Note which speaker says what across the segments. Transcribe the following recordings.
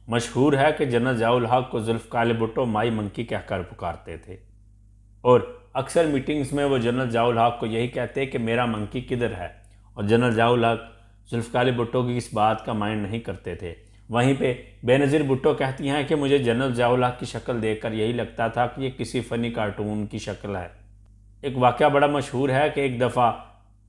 Speaker 1: مشہور ہے کہ جنرل ضیاء الحق کو ذوالفقار علی بھٹو مائی منکی کہہ کر پکارتے تھے، اور اکثر میٹنگز میں وہ جنرل ضیاء الحق کو یہی کہتے کہ میرا منکی کدھر ہے، اور جنرل ضیاء الحق ذوالفقار علی بھٹو کی اس بات کا مائنڈ نہیں کرتے تھے۔ وہیں پہ بے نظیر بھٹو کہتی ہیں کہ مجھے جنرل ضیاء الحق کی شکل دیکھ کر یہی لگتا تھا کہ یہ کسی فنی کارٹون کی شکل ہے۔ ایک واقعہ بڑا مشہور ہے کہ ایک دفعہ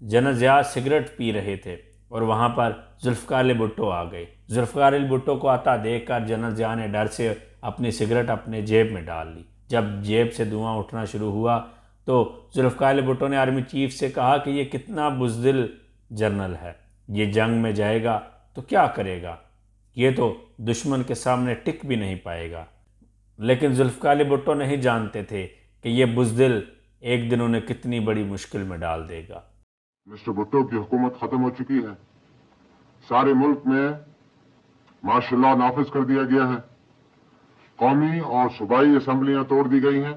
Speaker 1: جنرل ضیاء سگریٹ پی رہے تھے اور وہاں پر ذوالفقار علی بھٹو آ گئے۔ ذوالفقار علی بھٹو کو آتا دیکھ کر جنرل ضیاء نے ڈر سے اپنی سگریٹ اپنے جیب میں ڈال لی۔ جب جیب سے دھواں اٹھنا شروع ہوا تو ذوالفقار علی بھٹو نے آرمی چیف سے کہا کہ یہ کتنا بزدل جنرل ہے، یہ جنگ میں جائے گا تو کیا کرے گا، یہ تو دشمن کے سامنے ٹک بھی نہیں پائے گا۔ لیکن ذوالفقار علی بھٹو نہیں جانتے تھے کہ یہ بزدل ایک دن انہیں کتنی بڑی مشکل میں ڈال دے گا۔
Speaker 2: مسٹر بھٹو کی حکومت ختم ہو چکی ہے، سارے ملک میں مارشل لا نافذ کر دیا گیا ہے، قومی اور صوبائی اسمبلیاں توڑ دی گئی ہیں۔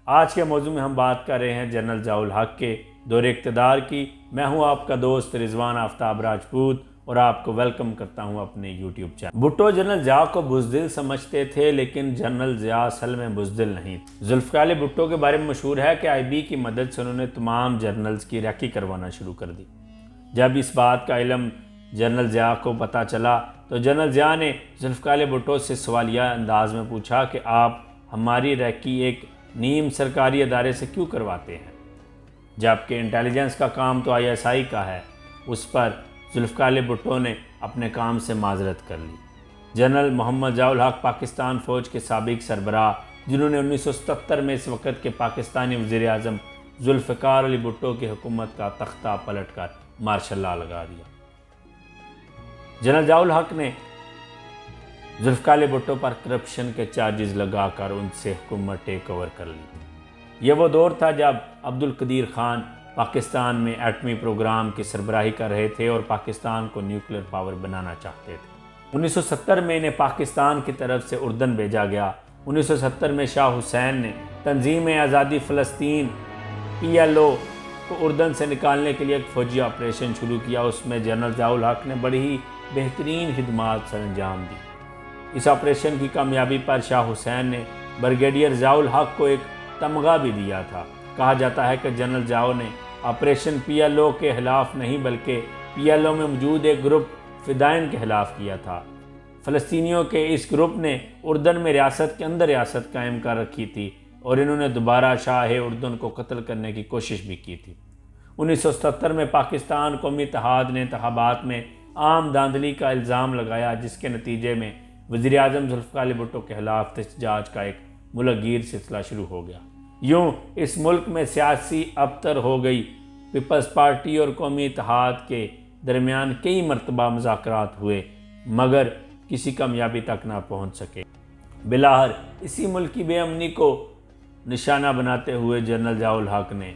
Speaker 1: آج کے موضوع میں ہم بات کر رہے ہیں جنرل ضیاء الحق کے دور اقتدار کی۔ میں ہوں آپ کا دوست رضوان آفتاب راجپوت اور آپ کو ویلکم کرتا ہوں اپنے YouTube channel. Bhutto general Zia کو بزدل سمجھتے تھے، لیکن جنرل ضیاء اصل میں بزدل نہیں۔ ذوالفقار علی بھٹو کے بارے میں مشہور ہے کہ IB کی مدد سے انہوں نے تمام جنرلز کی ریکی کروانا شروع کر دی۔ جب اس بات کا علم جنرل ضیاء کو پتہ چلا تو جنرل ضیاء نے ذوالفقار علی بھٹو سے سوالیہ انداز میں پوچھا کہ آپ ہماری ریکی ایک نیم سرکاری ادارے سے کیوں کرواتے ہیں، جبکہ انٹیلیجنس کا کام تو ISI کا ہے۔ اس پر ذوالفقار علی بھٹو نے اپنے کام سے معذرت کر لی۔ جنرل محمد ضیاء الحق پاکستان فوج کے سابق سربراہ، جنہوں نے 1977 میں اس وقت کے پاکستانی وزیر اعظم ذوالفقار علی بھٹو کی حکومت کا تختہ پلٹ کر مارشل لا لگا دیا۔ جنرل ضیاء الحق نے ذوالفقار علی بھٹو پر کرپشن کے چارجز لگا کر ان سے حکومت ٹیک اوور کر لی۔ یہ وہ دور تھا جب عبدالقدیر خان پاکستان میں ایٹمی پروگرام کی سربراہی کر رہے تھے اور پاکستان کو نیوکلیر پاور بنانا چاہتے تھے۔ 1970 میں انہیں پاکستان کی طرف سے اردن بھیجا گیا۔ 1970 میں شاہ حسین نے تنظیم آزادی فلسطین PLO کو اردن سے نکالنے کے لیے ایک فوجی آپریشن شروع کیا۔ اس میں جنرل ضیاء الحق نے بڑی ہی بہترین خدمات سر انجام دی۔ اس آپریشن کی کامیابی پر شاہ حسین نے بریگیڈیئر ضیاء الحق کو ایک تمغہ بھی دیا تھا۔ کہا جاتا ہے کہ جنرل ضیاء نے آپریشن PLO کے خلاف نہیں بلکہ PLO میں موجود ایک گروپ فدائین کے خلاف کیا تھا۔ فلسطینیوں کے اس گروپ نے اردن میں ریاست کے اندر ریاست قائم کر رکھی تھی اور انہوں نے دوبارہ شاہ اردن کو قتل کرنے کی کوشش بھی کی تھی۔ 1977 میں پاکستان قومی اتحاد نے انتخابات میں عام دھاندلی کا الزام لگایا، جس کے نتیجے میں وزیر اعظم ذوالفقار علی بھٹو کے خلاف احتجاج کا ایک ملک گیر سلسلہ شروع ہو گیا۔ یوں اس ملک میں سیاسی ابتر ہو گئی۔ پیپلز پارٹی اور قومی اتحاد کے درمیان کئی مرتبہ مذاکرات ہوئے مگر کسی کامیابی تک نہ پہنچ سکے۔ بالآخر اسی ملک کی بے امنی کو نشانہ بناتے ہوئے جنرل ضیاء الحق نے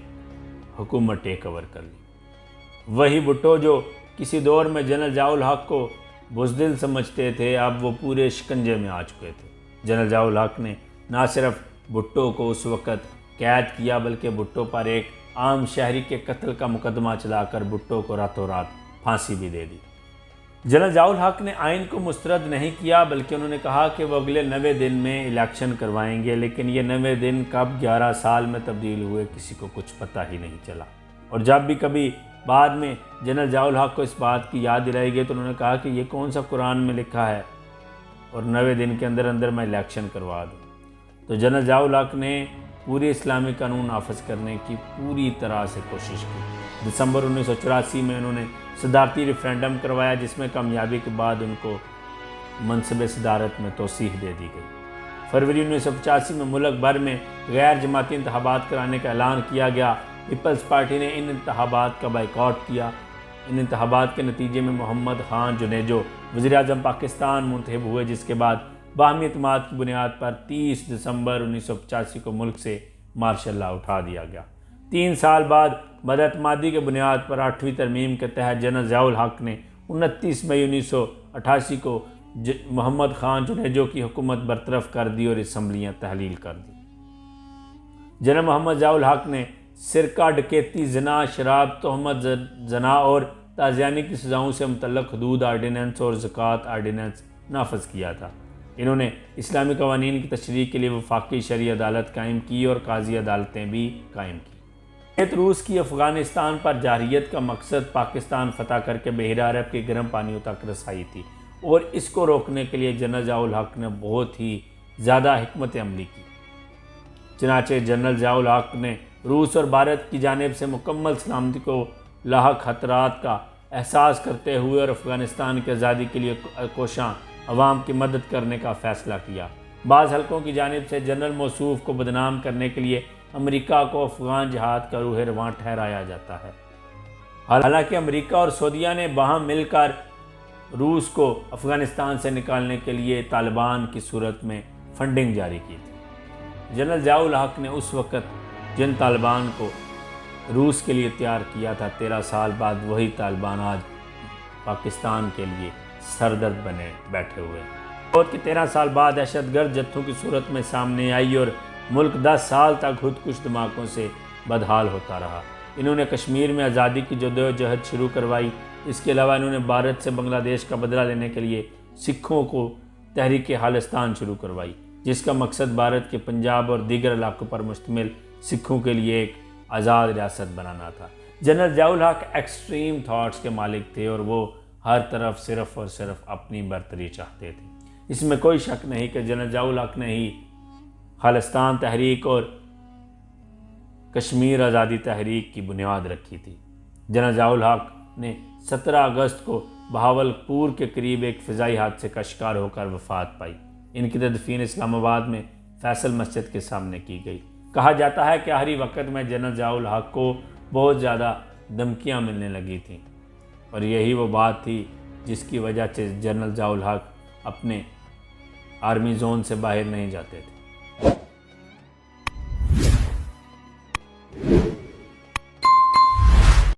Speaker 1: حکومت ٹیک اوور کر لی۔ وہی بھٹو جو کسی دور میں جنرل ضیاء الحق کو بزدل سمجھتے تھے، اب وہ پورے شکنجے میں آ چکے تھے۔ جنرل ضیاء الحق نے نہ صرف بھٹو کو اس وقت قید کیا بلکہ بھٹو پر ایک عام شہری کے قتل کا مقدمہ چلا کر بھٹو کو راتوں رات پھانسی بھی دے دی۔ جنرل ضیاء الحق نے آئین کو مسترد نہیں کیا بلکہ انہوں نے کہا کہ وہ اگلے 90 دن میں الیکشن کروائیں گے، لیکن یہ 90 دن کب 11 سال میں تبدیل ہوئے کسی کو کچھ پتہ ہی نہیں چلا۔ اور جب بھی کبھی بعد میں جنرل ضیاء الحق کو اس بات کی یاد دلائی گئی تو انہوں نے کہا کہ یہ کون سا قرآن میں لکھا ہے اور 90 دن کے اندر اندر میں الیکشن کروا دوں۔ تو جنرل ضیاء الحق نے پوری اسلامی قانون نافذ کرنے کی پوری طرح سے کوشش کی۔ دسمبر 1984 میں انہوں نے صدارتی ریفرینڈم کروایا، جس میں کامیابی کے بعد ان کو منصب صدارت میں توسیع دے دی گئی۔ فروری 1985 میں ملک بھر میں غیر جماعتی انتخابات کرانے کا اعلان کیا گیا۔ پیپلز پارٹی نے ان انتخابات کا بائیکاٹ کیا۔ ان انتخابات کے نتیجے میں محمد خان جنیجو وزیر اعظم پاکستان منتخب ہوئے، جس کے بعد باہمی اعتماد کی بنیاد پر 30 دسمبر 1985 کو ملک سے مارشل لا اٹھا دیا گیا۔ 3 سال بعد بداعتمادی کے بنیاد پر 8ویں ترمیم کے تحت جنرل ضیاء الحق نے 29 مئی 1988 کو محمد خان جنیجو کی حکومت برطرف کر دی اور اسمبلیاں تحلیل کر دی۔ جنرل محمد ضیاء الحق نے سرقہ، ڈکیتی، زنا، شراب، تہمت زنا اور تازیانی کی سزاؤں سے متعلق حدود آرڈیننس اور زکوٰۃ آرڈیننس نافذ کیا تھا۔ انہوں نے اسلامی قوانین کی تشریح کے لیے وفاقی شرعی عدالت قائم کی اور قاضی عدالتیں بھی قائم کی۔ روس کی افغانستان پر جارحیت کا مقصد پاکستان فتح کر کے بحیرہ عرب کے گرم پانیوں تک رسائی تھی، اور اس کو روکنے کے لیے جنرل ضیاء الحق نے بہت ہی زیادہ حکمت عملی کی۔ چنانچہ جنرل ضیاء الحق نے روس اور بھارت کی جانب سے مکمل سلامتی کو لاحق خطرات کا احساس کرتے ہوئے اور افغانستان کی آزادی کے لیے کوشاں عوام کی مدد کرنے کا فیصلہ کیا۔ بعض حلقوں کی جانب سے جنرل موصوف کو بدنام کرنے کے لیے امریکہ کو افغان جہاد کا روح رواں ٹھہرایا جاتا ہے۔ حالانکہ امریکہ اور سعودیہ نے باہم مل کر روس کو افغانستان سے نکالنے کے لیے طالبان کی صورت میں فنڈنگ جاری کی تھی۔ جنرل ضیاء الحق نے اس وقت جن طالبان کو روس کے لیے تیار کیا تھا، 13 سال بعد وہی طالبان آج پاکستان کے لیے سردرد بنے بیٹھے ہوئے۔ اور کہ 13 سال بعد دہشت گرد جتھوں کی صورت میں سامنے آئی اور ملک 10 سال تک خود کش دھماکوں سے بدحال ہوتا رہا۔ انہوں نے کشمیر میں آزادی کی جدوجہد شروع کروائی۔ اس کے علاوہ انہوں نے بھارت سے بنگلہ دیش کا بدلہ لینے کے لیے سکھوں کو تحریک خالصتان شروع کروائی، جس کا مقصد بھارت کے پنجاب اور دیگر علاقوں پر مشتمل سکھوں کے لیے ایک آزاد ریاست بنانا تھا۔ جنرل ضیاء الحق ایکسٹریم تھاٹس کے مالک تھے اور وہ ہر طرف صرف اور صرف اپنی برتری چاہتے تھے۔ اس میں کوئی شک نہیں کہ جنرل ضیاء الحق نے ہی خالصتان تحریک اور کشمیر آزادی تحریک کی بنیاد رکھی تھی۔ جنرل ضیاء الحق نے 17 اگست کو بہاولپور کے قریب ایک فضائی حادثے کا شکار ہو کر وفات پائی۔ ان کی تدفین اسلام آباد میں فیصل مسجد کے سامنے کی گئی۔ کہا جاتا ہے کہ آخری وقت میں جنرل ضیاء الحق کو بہت زیادہ دھمکیاں ملنے لگی تھیں، اور یہی وہ بات تھی جس کی وجہ سے جنرل ضیاء الحق اپنے آرمی زون سے باہر نہیں جاتے تھے۔